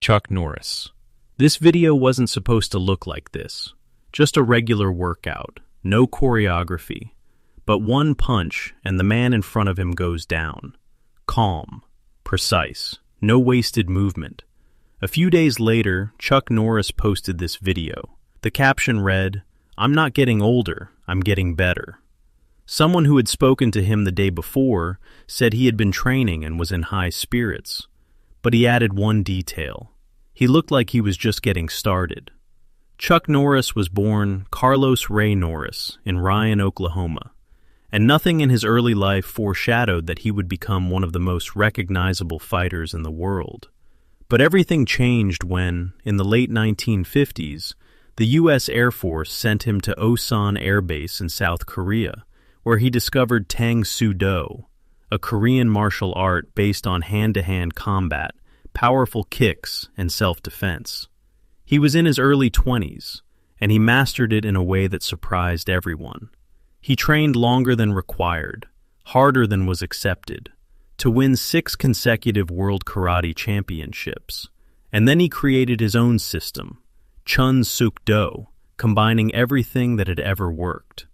Chuck Norris. This video wasn't supposed to look like this. Just a regular workout, no choreography. But one punch and the man in front of him goes down. Calm, precise, no wasted movement. A few days later, Chuck Norris posted this video. The caption read, "I'm not getting older, I'm getting better." Someone who had spoken to him the day before said he had been training and was in high spirits. But he added one detail. He looked like he was just getting started. Chuck Norris was born Carlos Ray Norris in Ryan, Oklahoma, and nothing in his early life foreshadowed that he would become one of the most recognizable fighters in the world. But everything changed when, in the late 1950s, the U.S. Air Force sent him to Osan Air Base in South Korea, where he discovered Tang Soo Do, a Korean martial art based on hand-to-hand combat, powerful kicks, and self-defense. He was in his early 20s, and he mastered it in a way that surprised everyone. He trained longer than required, harder than was accepted, to win 6 consecutive World Karate Championships. And then he created his own system, Chun Suk Do, combining everything that had ever worked.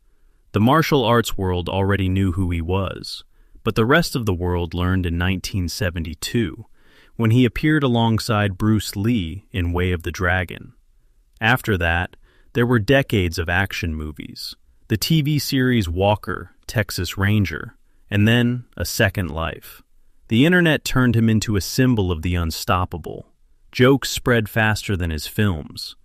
The martial arts world already knew who he was, but the rest of the world learned in 1972, when he appeared alongside Bruce Lee in Way of the Dragon. After that, there were decades of action movies, the TV series Walker, Texas Ranger, and then A Second Life. The internet turned him into a symbol of the unstoppable. Jokes spread faster than his films,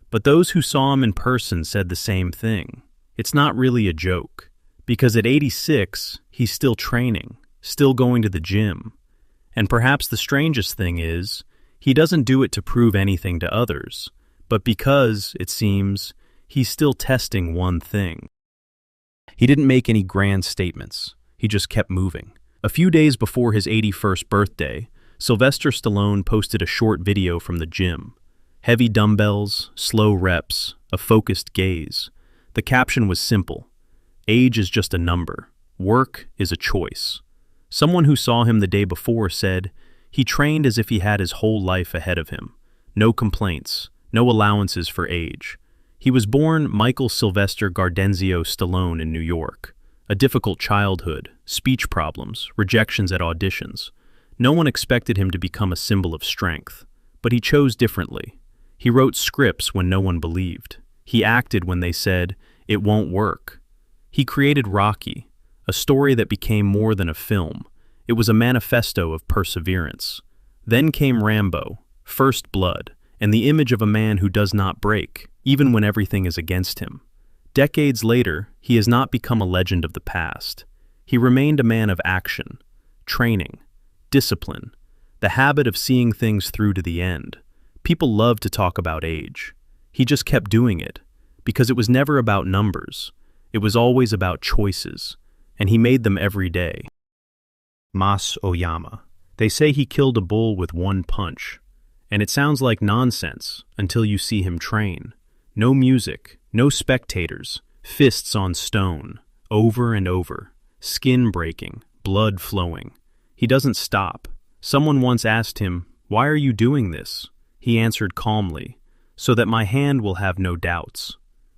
but those who saw him in person said the same thing. It's not really a joke, because at 86, he's still training, still going to the gym. And perhaps the strangest thing is, he doesn't do it to prove anything to others, but because, it seems, he's still testing one thing. He didn't make any grand statements. He just kept moving. A few days before his 81st birthday, Sylvester Stallone posted a short video from the gym. Heavy dumbbells, slow reps, a focused gaze. The caption was simple. Age is just a number. Work is a choice. Someone who saw him the day before said, he trained as if he had his whole life ahead of him. No complaints, no allowances for age. He was born Michael Sylvester Gardenzio Stallone in New York. A difficult childhood, speech problems, rejections at auditions. No one expected him to become a symbol of strength, but he chose differently. He wrote scripts when no one believed. He acted when they said, it won't work. He created Rocky, a story that became more than a film. It was a manifesto of perseverance. Then came Rambo, First Blood, and the image of a man who does not break, even when everything is against him. Decades later, he has not become a legend of the past. He remained a man of action, training, discipline, the habit of seeing things through to the end. People love to talk about age. He just kept doing it, because it was never about numbers. It was always about choices, and he made them every day. Mas Oyama. They say he killed a bull with one punch, and it sounds like nonsense until you see him train. No music, no spectators, fists on stone, over and over, skin breaking, blood flowing. He doesn't stop. Someone once asked him, "Why are you doing this?" He answered calmly, "So that my hand will have no doubts."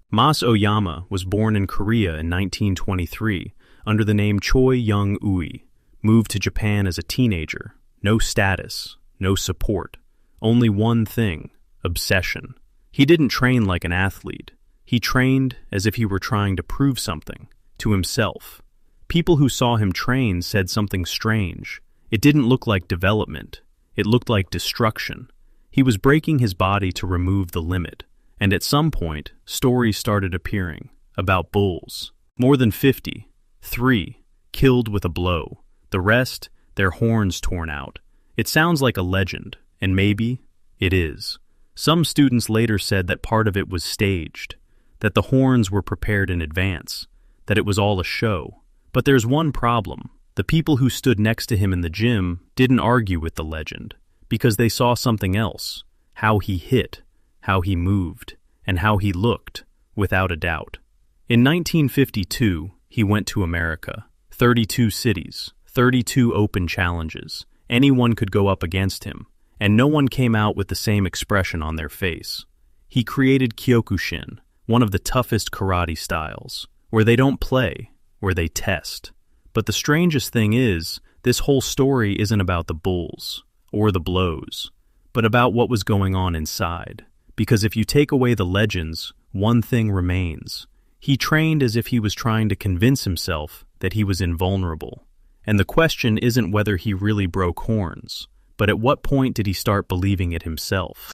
Mas Oyama was born in Korea in 1923 under the name Choi Young-ui, moved to Japan as a teenager. No status, no support, only one thing, obsession. He didn't train like an athlete. He trained as if he were trying to prove something, to himself. People who saw him train said something strange. It didn't look like development. It looked like destruction. He was breaking his body to remove the limit. And at some point, stories started appearing about bulls. More than 50. 3 killed with a blow. The rest, their horns torn out. It sounds like a legend, and maybe it is. Some students later said that part of it was staged, that the horns were prepared in advance, that it was all a show. But there's one problem. The people who stood next to him in the gym didn't argue with the legend, because they saw something else, how he hit, how he moved, and how he looked, without a doubt. In 1952, he went to America. 32 cities, 32 open challenges. Anyone could go up against him, and no one came out with the same expression on their face. He created Kyokushin, one of the toughest karate styles, where they don't play, where they test. But the strangest thing is, this whole story isn't about the bulls, or the blows, but about what was going on inside. Because if you take away the legends, one thing remains. He trained as if he was trying to convince himself that he was invulnerable. And the question isn't whether he really broke horns, but at what point did he start believing it himself?